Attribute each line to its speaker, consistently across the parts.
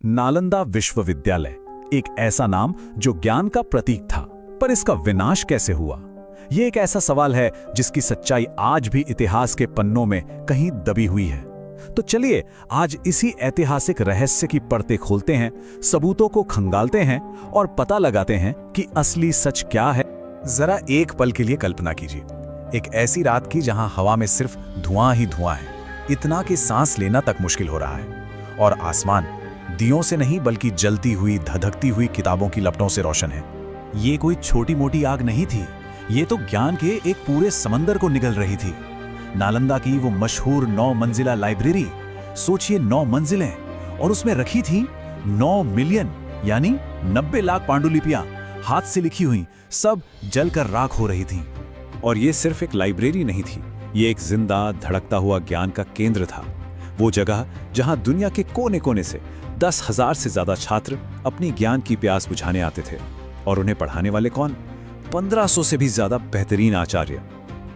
Speaker 1: नालंदा विश्वविद्यालय, एक ऐसा नाम जो ज्ञान का प्रतीक था, पर इसका विनाश कैसे हुआ? यह एक ऐसा सवाल है जिसकी सच्चाई आज भी इतिहास के पन्नों में कहीं दबी हुई है। तो चलिए आज इसी ऐतिहासिक रहस्य की परतें खोलते हैं, सबूतों को खंगालते हैं और पता लगाते हैं कि असली सच क्या है।
Speaker 2: जरा एक पल के लिए कल्पना कीजिए, एक ऐसी रात की जहां हवा में सिर्फ धुआं ही धुआं है, इतना कि सांस लेना तक मुश्किल हो रहा है, और आसमान दियों से नहीं बल्कि जलती हुई धधकती हुई किताबों की लपटों से रोशन है।
Speaker 1: ये कोई छोटी मोटी आग नहीं थी, ये तो ज्ञान के एक पूरे समंदर को निगल रही थी। नालंदा की वो मशहूर 9 मंजिला लाइब्रेरी, सोचिए 9 मंजिलें, और उसमें रखी थी 9 मिलियन यानी 90 लाख पांडुलिपियां, हाथ से लिखी हुई, सब जलकर राख हो रही थीं। और ये सिर्फ एक लाइब्रेरी नहीं थी, ये एक जिंदा धड़कता हुआ ज्ञान का केंद्र था। वो जगह जहां दुनिया के कोने कोने से 10,000 से ज्यादा छात्र अपनी ज्ञान की प्यास बुझाने आते थे, और उन्हें पढ़ाने वाले कौन? 1500 से भी ज्यादा बेहतरीन आचार्य।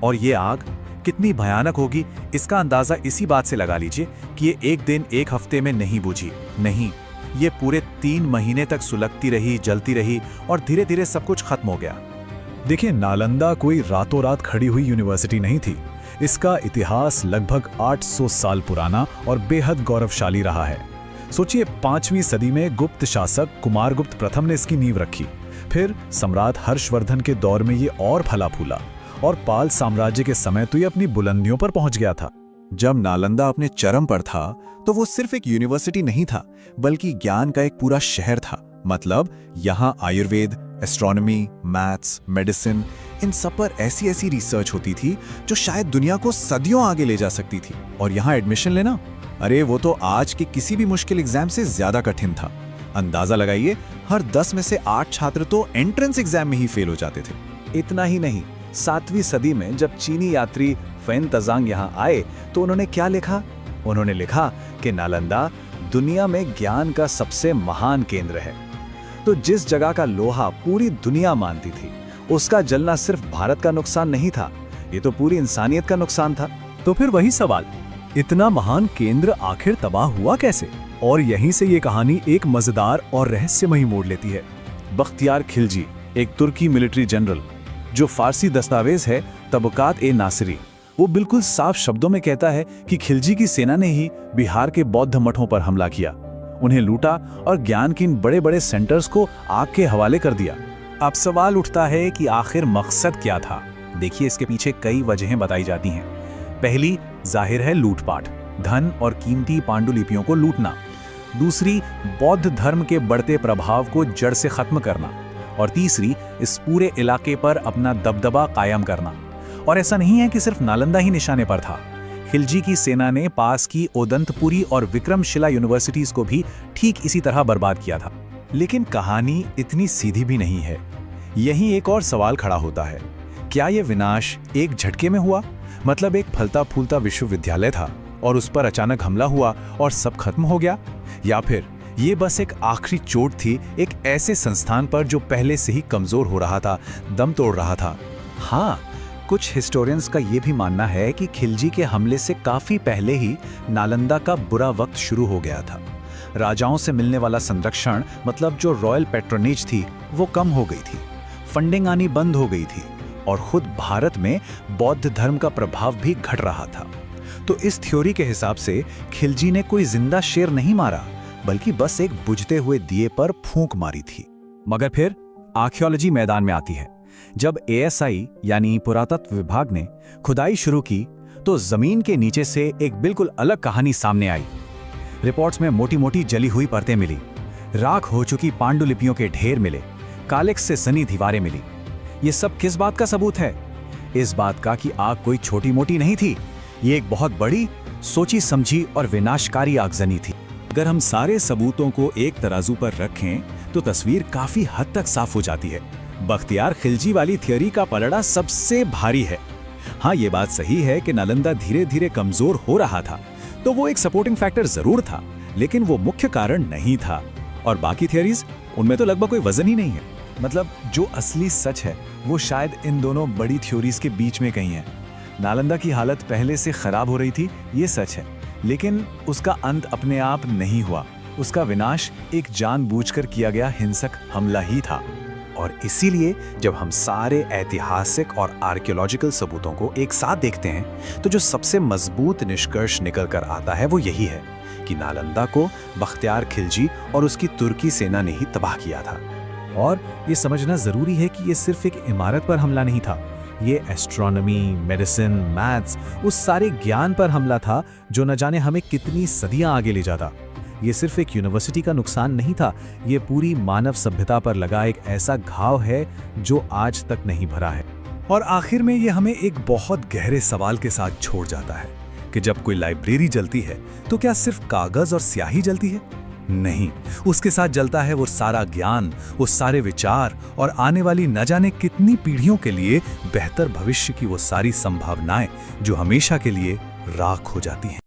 Speaker 2: और ये आग कितनी भयानक होगी, इसका अंदाजा इसी बात से लगा लीजिए कि ये एक दिन एक हफ्ते में नहीं बुझी, नहीं, ये पूरे 3 महीने तक सुलगती रही, जलती रही, और धीरे धीरे सब कुछ खत्म हो गया।
Speaker 1: देखिए, नालंदा कोई रातों रात खड़ी हुई यूनिवर्सिटी नहीं थी। इसका इतिहास लगभग 800 साल पुराना और बेहद गौरवशाली रहा है। सोचिए, 5वीं सदी में गुप्त शासक कुमारगुप्त प्रथम ने इसकी नींव रखी। फिर सम्राट हर्षवर्धन के दौर में ये और फला फूला, और पाल साम्राज्य के समय तो ये अपनी बुलंदियों पर पहुंच गया था।
Speaker 2: जब नालंदा अपने चरम पर था तो वो सिर्फ एक यूनिवर्सिटी नहीं था, बल्कि ज्ञान का एक पूरा शहर था। मतलब यहाँ आयुर्वेद, एस्ट्रोनॉमी, मैथ्स, मेडिसिन, इन सब पर ऐसी ऐसी रिसर्च होती थी जो शायद दुनिया को सदियों आगे ले जा सकती थी। और यहाँ एडमिशन लेना, अरे वो तो आज के किसी भी मुश्किल एग्जाम से ज्यादा कठिन था। अंदाजा लगाइए, हर 10 में से 8 छात्र तो एंट्रेंस एग्जाम में ही फेल हो जाते थे।
Speaker 1: इतना ही नहीं, 7वीं सदी में जब चीनी यात्री फैन तजांग यहाँ आए तो उन्होंने क्या लिखा? उन्होंने लिखा कि नालंदा दुनिया में ज्ञान का सबसे महान केंद्र है। तो जिस जगह का लोहा पूरी दुनिया मानती थी, उसका जलना सिर्फ भारत का नुकसान नहीं था, ये तो पूरी इंसानियत का नुकसान था। तो फिर वही सवाल, इतना महान केंद्र आखिर तबाह हुआ कैसे? और यहीं से ये कहानी एक मजेदार और रहस्यमयी मोड़ लेती है। बख्तियार खिलजी, एक तुर्की मिलिट्री जनरल, जो फारसी दस्तावेज है तबकात-ए-नासिरी, वो बिल्कुल साफ शब्दों में कहता है कि खिलजी की सेना ने ही बिहार के बौद्ध मठों पर हमला किया, उन्हें लूटा और ज्ञान के इन बड़े बड़े सेंटर्स को आग के हवाले कर दिया।
Speaker 2: अब सवाल उठता है कि आखिर मकसद क्या था? देखिए, इसके पीछे कई वजहें बताई जाती हैं। पहली जाहिर है लूटपाट, धन और कीमती पांडुलिपियों को लूटना। दूसरी, बौद्ध धर्म के बढ़ते प्रभाव को जड़ से खत्म करना। और तीसरी, इस पूरे इलाके पर अपना दबदबा कायम करना। और ऐसा नहीं है कि सिर्फ नालंदा ही निशाने पर था। खिलजी की सेना ने पास की ओदंतपुरी और विक्रमशिला यूनिवर्सिटीज को भी ठीक इसी तरह बर्बाद किया था। लेकिन कहानी इतनी सीधी भी नहीं है। यहीं एक और सवाल खड़ा होता है, क्या यह विनाश एक झटके में हुआ? मतलब एक फलता फूलता विश्वविद्यालय था और उस पर अचानक हमला हुआ और सब खत्म हो गया? या फिर ये बस एक आखिरी चोट थी एक ऐसे संस्थान पर जो पहले से ही कमजोर हो रहा था, दम तोड़ रहा था? हाँ, कुछ हिस्टोरियंस का ये भी मानना है कि खिलजी के हमले से काफी पहले ही नालंदा का बुरा वक्त शुरू हो गया था। राजाओं से मिलने वाला संरक्षण, मतलब जो रॉयल पैट्रोनेज थी, वो कम हो गई थी, फंडिंग आनी बंद हो गई थी, और खुद भारत में बौद्ध धर्म का प्रभाव भी घट रहा था। तो इस थ्योरी के हिसाब से खिलजी ने कोई जिंदा शेर नहीं मारा, बल्कि बस एक बुझते हुए दिए पर फूंक मारी थी। मगर फिर आर्कियोलॉजी मैदान में आती है। जब एएसआई यानी पुरातत्व विभाग ने खुदाई शुरू की तो जमीन के नीचे से एक बिल्कुल अलग कहानी सामने आई। रिपोर्ट्स में मोटी मोटी जली हुई परतें मिली, राख हो चुकी पांडुलिपियों के ढेर मिले, कालिख से सनी दीवारें मिली। ये सब किस बात का सबूत है? इस बात का कि आग कोई छोटी मोटी नहीं थी, ये एक बहुत बड़ी, सोची समझी और विनाशकारी आगजनी थी। अगर हम सारे सबूतों को एक तराजू पर रखें तो तस्वीर काफी हद तक साफ हो जाती है। बख्तियार खिलजी वाली थियोरी का पलड़ा सबसे भारी है। हाँ, ये बात सही है कि नालंदा धीरे धीरे कमजोर हो रहा था, तो वो एक सपोर्टिंग फैक्टर जरूर था, लेकिन वो मुख्य कारण नहीं था। और बाकी थियोरीज, उनमें तो लगभग कोई वजन ही नहीं है। मतलब जो असली सच है वो शायद इन दोनों बड़ी थ्योरीज के बीच में कहीं है। नालंदा की हालत पहले से खराब हो रही थी, ये सच है, लेकिन उसका अंत अपने आप नहीं हुआ। उसका विनाश एक जानबूझकर किया गया हिंसक हमला ही था। और इसीलिए जब हम सारे ऐतिहासिक और आर्कियोलॉजिकल सबूतों को एक साथ देखते हैं तो जो सबसे मजबूत निष्कर्ष निकल कर आता है वो यही है कि नालंदा को बख्तियार खिलजी और उसकी तुर्की सेना ने ही तबाह किया था। और ये समझना ज़रूरी है कि ये सिर्फ एक इमारत पर हमला नहीं था, ये एस्ट्रोनॉमी, मेडिसिन, मैथ्स, उस सारे ज्ञान पर हमला था जो न जाने हमें कितनी सदियां आगे ले जाता। ये सिर्फ एक यूनिवर्सिटी का नुकसान नहीं था, ये पूरी मानव सभ्यता पर लगा एक ऐसा घाव है जो आज तक नहीं भरा है।
Speaker 1: और आखिर में ये हमें एक बहुत गहरे सवाल के साथ छोड़ जाता है कि जब कोई लाइब्रेरी जलती है तो क्या सिर्फ कागज और स्याही जलती है? नहीं, उसके साथ जलता है वो सारा ज्ञान, वो सारे विचार और आने वाली न जाने कितनी पीढ़ियों के लिए बेहतर भविष्य की वो सारी संभावनाएं जो हमेशा के लिए राख हो जाती हैं।